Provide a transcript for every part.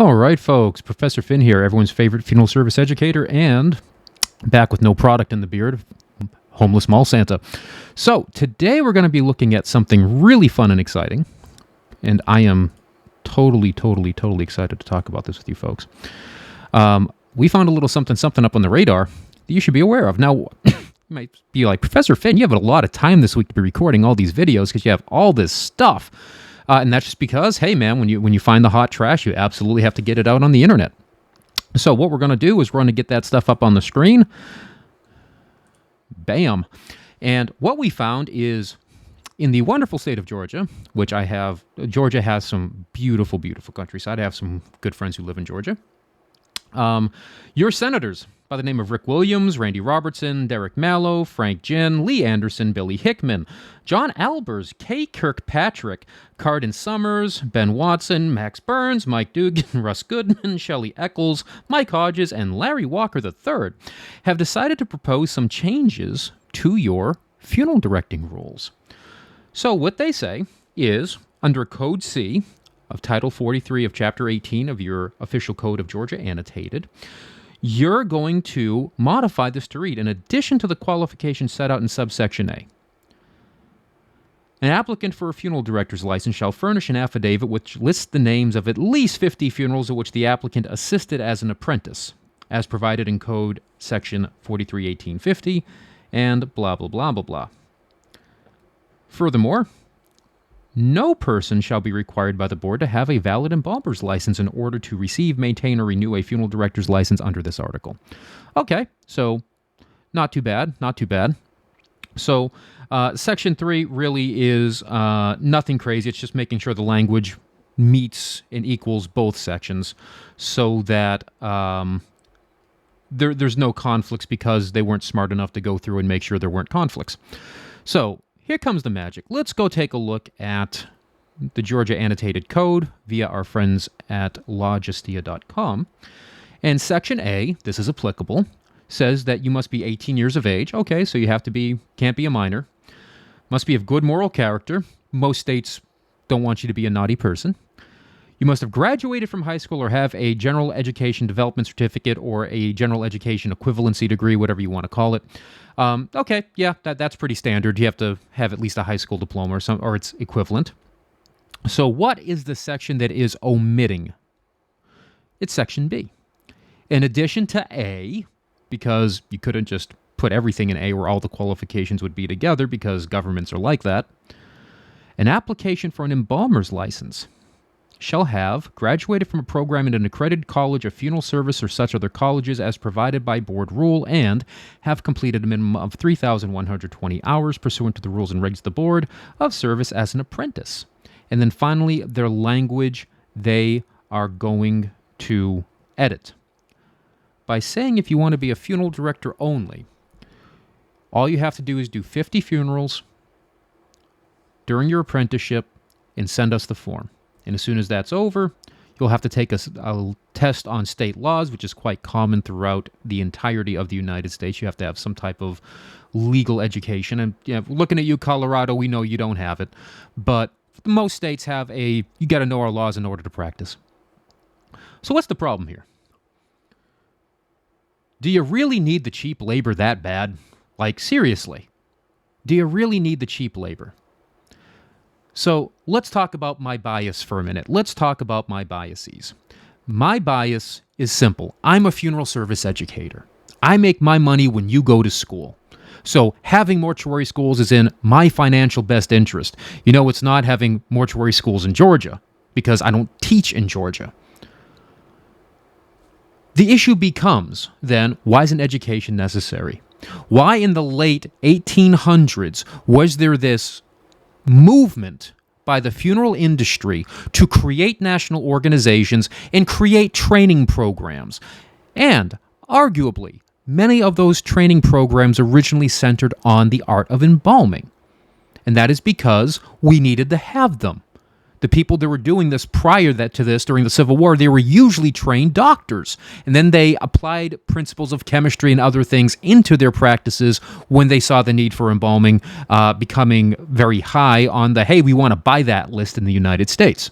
All right, folks. Professor Finn here, everyone's favorite funeral service educator, and back with no product in the beard, homeless mall Santa. So today we're going to be looking at something really fun and exciting, and I am totally excited to talk about this with you folks. We found a little something up on the radar that you should be aware of. Now, you might be like, Professor Finn, you have a lot of time this week to be recording all these videos because you have all this stuff. And that's just because, hey man, when you find the hot trash, you absolutely have to get it out on the internet. So what we're going to do is we're going to get that stuff up on the screen. Bam. And what we found is in the wonderful state of Georgia, which Georgia has some beautiful countryside. I have some good friends who live in Georgia. Your senators, by the name of Rick Williams, Randy Robertson, Derek Mallow, Frank Ginn, Lee Anderson, Billy Hickman, John Albers, Kay Kirkpatrick, Cardin Summers, Ben Watson, Max Burns, Mike Dugan, Russ Goodman, Shelley Eccles, Mike Hodges, and Larry Walker III have decided to propose some changes to your funeral directing rules. So what they say is, under Code C of Title 43 of Chapter 18 of your official Code of Georgia Annotated, you're going to modify this to read, in addition to the qualifications set out in subsection A, an applicant for a funeral director's license shall furnish an affidavit which lists the names of at least 50 funerals at which the applicant assisted as an apprentice, as provided in Code Section 43-1850, and blah, blah, blah, blah, blah. Furthermore, no person shall be required by the board to have a valid embalmer's license in order to receive, maintain, or renew a funeral director's license under this article. Okay, so not too bad. So Section 3 really is nothing crazy. It's just making sure the language meets and equals both sections so that there's no conflicts because they weren't smart enough to go through and make sure there weren't conflicts. So here comes the magic. Let's go take a look at the Georgia Annotated Code via our friends at lawjustia.com. And Section A, this is applicable, says that you must be 18 years of age. Okay, so you can't be a minor. Must be of good moral character. Most states don't want you to be a naughty person. You must have graduated from high school or have a general education development certificate or a general education equivalency degree, whatever you want to call it. Okay, yeah, that's pretty standard. You have to have at least a high school diploma or its equivalent. So what is the section that is omitting? It's Section B. In addition to A, because you couldn't just put everything in A where all the qualifications would be together because governments are like that, an application for an embalmer's license shall have graduated from a program in an accredited college of funeral service or such other colleges as provided by board rule and have completed a minimum of 3,120 hours pursuant to the rules and regs of the board of service as an apprentice. And then finally, their language they are going to edit by saying if you want to be a funeral director only, all you have to do is do 50 funerals during your apprenticeship and send us the form. And as soon as that's over, you'll have to take a test on state laws, which is quite common throughout the entirety of the United States. You have to have some type of legal education. And looking at you, Colorado, we know you don't have it. But most states have you got to know our laws in order to practice. So what's the problem here? Do you really need the cheap labor that bad? Like, seriously, do you really need the cheap labor? So let's talk about my bias for a minute. Let's talk about my biases. My bias is simple. I'm a funeral service educator. I make my money when you go to school. So having mortuary schools is in my financial best interest. You know, it's not having mortuary schools in Georgia because I don't teach in Georgia. The issue becomes, then, why isn't education necessary? Why in the late 1800s was there this movement by the funeral industry to create national organizations and create training programs? And, arguably, many of those training programs originally centered on the art of embalming. And that is because we needed to have them. The people that were doing this prior to this during the Civil War, they were usually trained doctors. And then they applied principles of chemistry and other things into their practices when they saw the need for embalming becoming very high on the, hey, we want to buy that list in the United States.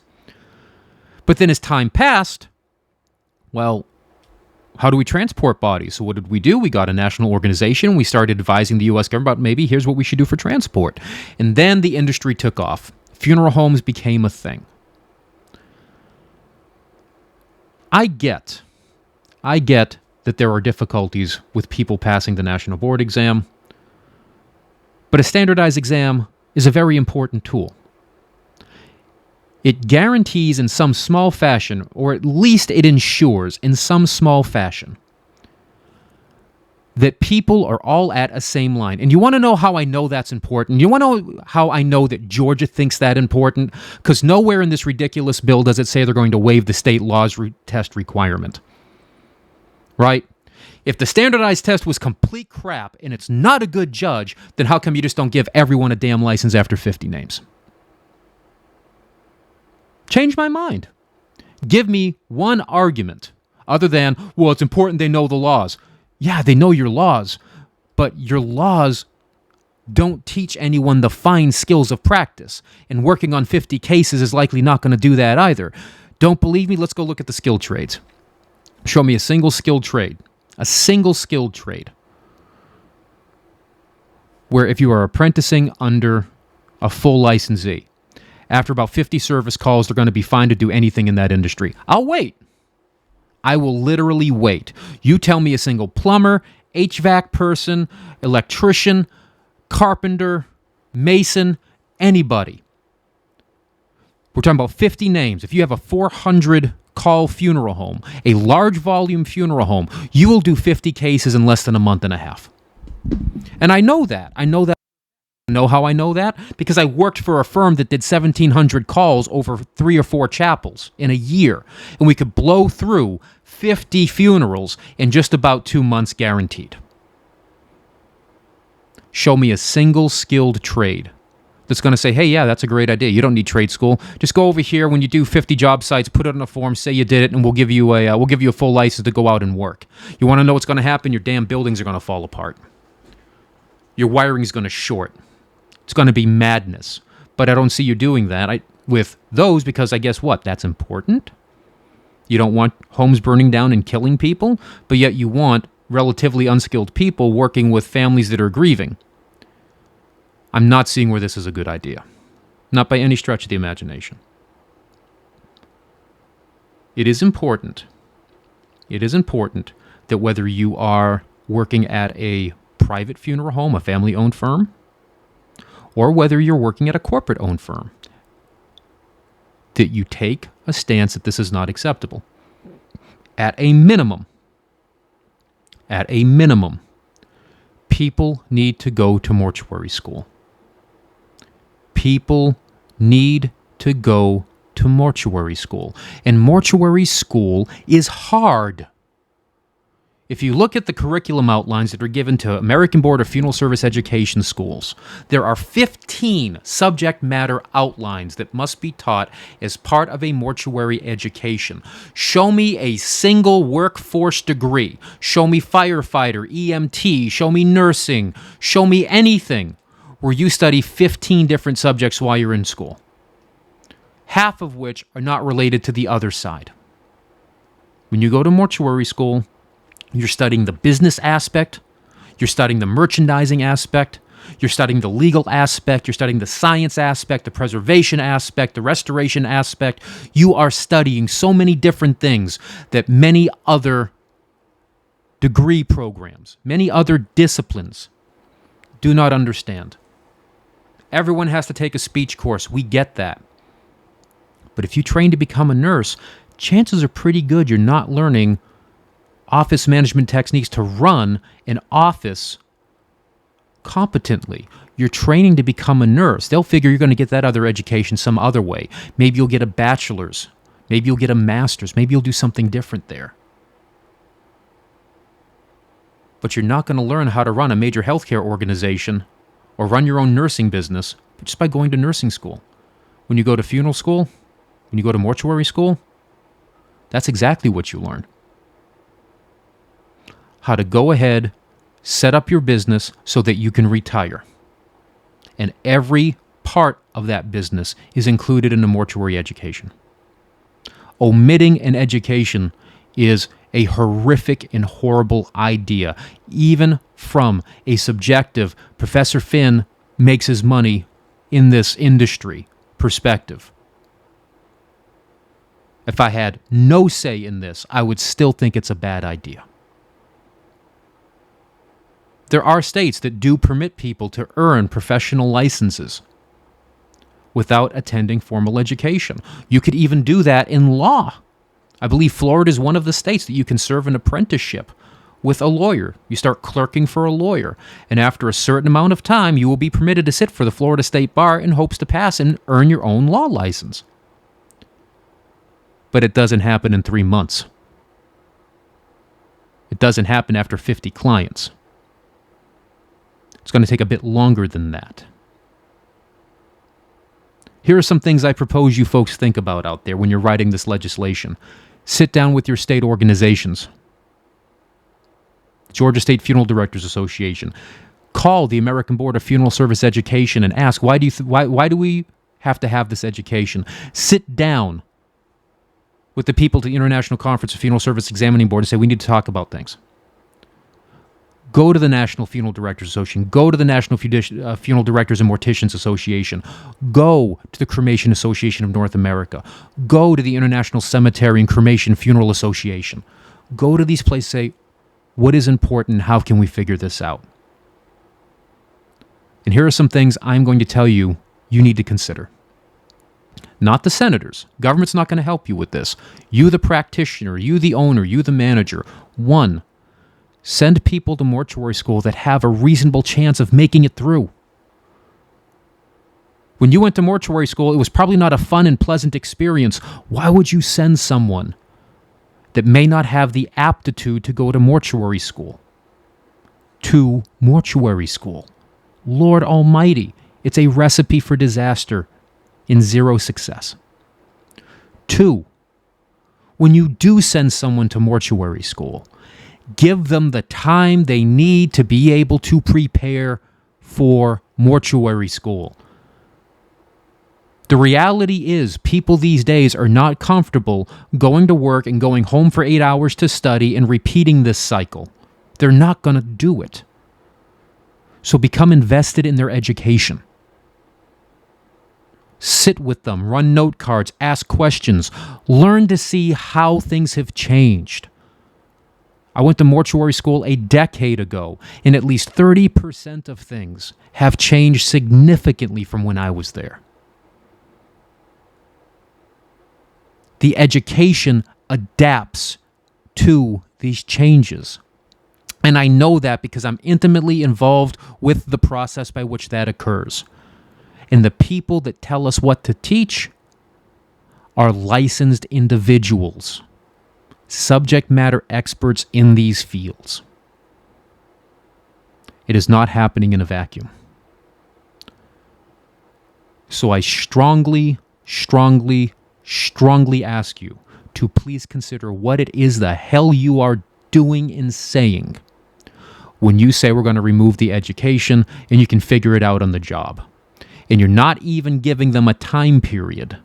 But then as time passed, Well, how do we transport bodies? So what did we do? We got a national organization. We started advising the U.S. government about maybe here's what we should do for transport. And then the industry took off. Funeral homes became a thing. I get that there are difficulties with people passing the national board exam, but a standardized exam is a very important tool. It guarantees in some small fashion, or at least it ensures in some small fashion, that people are all at a same line. And you want to know how I know that's important? You want to know how I know that Georgia thinks that important? Because nowhere in this ridiculous bill does it say they're going to waive the state law's test requirement. Right? If the standardized test was complete crap and it's not a good judge, then how come you just don't give everyone a damn license after 50 names? Change my mind. Give me one argument other than, well, it's important they know the laws. Yeah, they know your laws, but your laws don't teach anyone the fine skills of practice, and working on 50 cases is likely not going to do that either. Don't believe me? Let's go look at the skilled trades. Show me a single skilled trade. A single skilled trade. Where if you are apprenticing under a full licensee, after about 50 service calls, they're going to be fine to do anything in that industry. I'll wait. I will literally wait. You tell me a single plumber, HVAC person, electrician, carpenter, mason, anybody. We're talking about 50 names. If you have a 400 call funeral home, a large volume funeral home, you will do 50 cases in less than a month and a half. And I know that. I know how I know that? Because I worked for a firm that did 1,700 calls over 3 or 4 chapels in a year. And we could blow through 50 funerals in just about 2 months guaranteed. Show me a single skilled trade that's going to say, hey, yeah, that's a great idea. You don't need trade school. Just go over here when you do 50 job sites, put it on a form, say you did it, and we'll give you a full license to go out and work. You want to know what's going to happen? Your damn buildings are going to fall apart. Your wiring is going to short. It's going to be madness. But I don't see you doing that with those because I guess what? That's important. You don't want homes burning down and killing people, but yet you want relatively unskilled people working with families that are grieving. I'm not seeing where this is a good idea. Not by any stretch of the imagination. It is important. It is important that whether you are working at a private funeral home, a family-owned firm, or whether you're working at a corporate-owned firm, that you take a stance that this is not acceptable. At a minimum, people need to go to mortuary school. People need to go to mortuary school. And mortuary school is hard. If you look at the curriculum outlines that are given to American Board of Funeral Service Education schools, there are 15 subject matter outlines that must be taught as part of a mortuary education. Show me a single workforce degree. Show me firefighter, EMT, show me nursing, show me anything where you study 15 different subjects while you're in school, half of which are not related to the other side. When you go to mortuary school, you're studying the business aspect, you're studying the merchandising aspect, you're studying the legal aspect, you're studying the science aspect, the preservation aspect, the restoration aspect. You are studying so many different things that many other degree programs, many other disciplines do not understand. Everyone has to take a speech course. We get that. But if you train to become a nurse, chances are pretty good you're not learning office management techniques to run an office competently. You're training to become a nurse. They'll figure you're going to get that other education some other way. Maybe you'll get a bachelor's. Maybe you'll get a master's. Maybe you'll do something different there. But you're not going to learn how to run a major healthcare organization or run your own nursing business just by going to nursing school. When you go to funeral school, when you go to mortuary school, that's exactly what you learn. How to go ahead, set up your business so that you can retire. And every part of that business is included in the mortuary education. Omitting an education is a horrific and horrible idea, even from a subjective Professor Finn makes his money in this industry perspective. If I had no say in this, I would still think it's a bad idea. There are states that do permit people to earn professional licenses without attending formal education. You could even do that in law. I believe Florida is one of the states that you can serve an apprenticeship with a lawyer. You start clerking for a lawyer, and after a certain amount of time, you will be permitted to sit for the Florida State Bar in hopes to pass and earn your own law license. But it doesn't happen in 3 months. It doesn't happen after 50 clients. It's going to take a bit longer than that. Here are some things I propose you folks think about out there when you're writing this legislation. Sit down with your state organizations. Georgia State Funeral Directors Association. Call the American Board of Funeral Service Education and ask, why do we have to have this education? Sit down with the people at the International Conference of Funeral Service Examining Board and say, we need to talk about things. Go to the National Funeral Directors Association. Go to the National Funeral Directors and Morticians Association. Go to the Cremation Association of North America. Go to the International Cemetery and Cremation Funeral Association. Go to these places, say, what is important and how can we figure this out? And here are some things I'm going to tell you need to consider. Not the senators. Government's not going to help you with this. You, the practitioner, you, the owner, you, the manager. One, send people to mortuary school that have a reasonable chance of making it through. When you went to mortuary school, it was probably not a fun and pleasant experience. Why would you send someone that may not have the aptitude to go to mortuary school? To mortuary school. Lord Almighty, it's a recipe for disaster and zero success. 2, when you do send someone to mortuary school, give them the time they need to be able to prepare for mortuary school. The reality is, people these days are not comfortable going to work and going home for 8 hours to study and repeating this cycle. They're not going to do it. So become invested in their education. Sit with them, run note cards, ask questions, learn to see how things have changed. I went to mortuary school a decade ago, and at least 30% of things have changed significantly from when I was there. The education adapts to these changes. And I know that because I'm intimately involved with the process by which that occurs. And the people that tell us what to teach are licensed individuals, subject matter experts in these fields. It is not happening in a vacuum. So I strongly ask you to please consider what it is the hell you are doing and saying when you say we're going to remove the education and you can figure it out on the job. And you're not even giving them a time period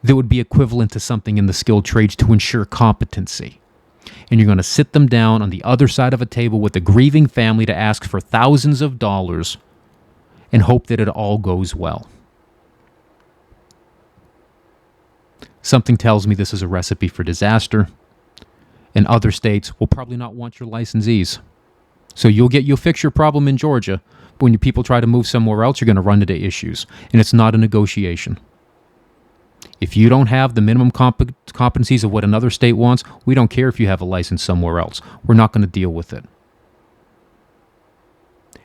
that would be equivalent to something in the skilled trades to ensure competency. And you're going to sit them down on the other side of a table with a grieving family to ask for thousands of dollars and hope that it all goes well. Something tells me this is a recipe for disaster, and other states will probably not want your licensees. So you'll fix your problem in Georgia, but when your people try to move somewhere else, you're going to run into issues, and it's not a negotiation. If you don't have the minimum competencies of what another state wants, we don't care if you have a license somewhere else. We're not going to deal with it.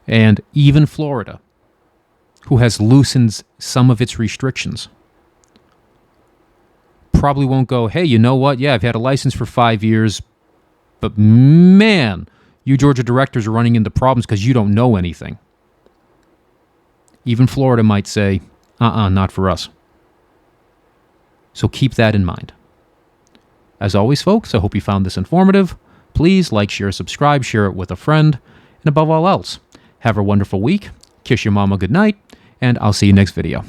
And even Florida, who has loosened some of its restrictions, probably won't go, hey, you know what? Yeah, I've had a license for 5 years, but man, you Georgia directors are running into problems because you don't know anything. Even Florida might say, not for us. So keep that in mind. As always, folks, I hope you found this informative. Please like, share, subscribe, share it with a friend, and above all else, have a wonderful week. Kiss your mama goodnight, and I'll see you next video.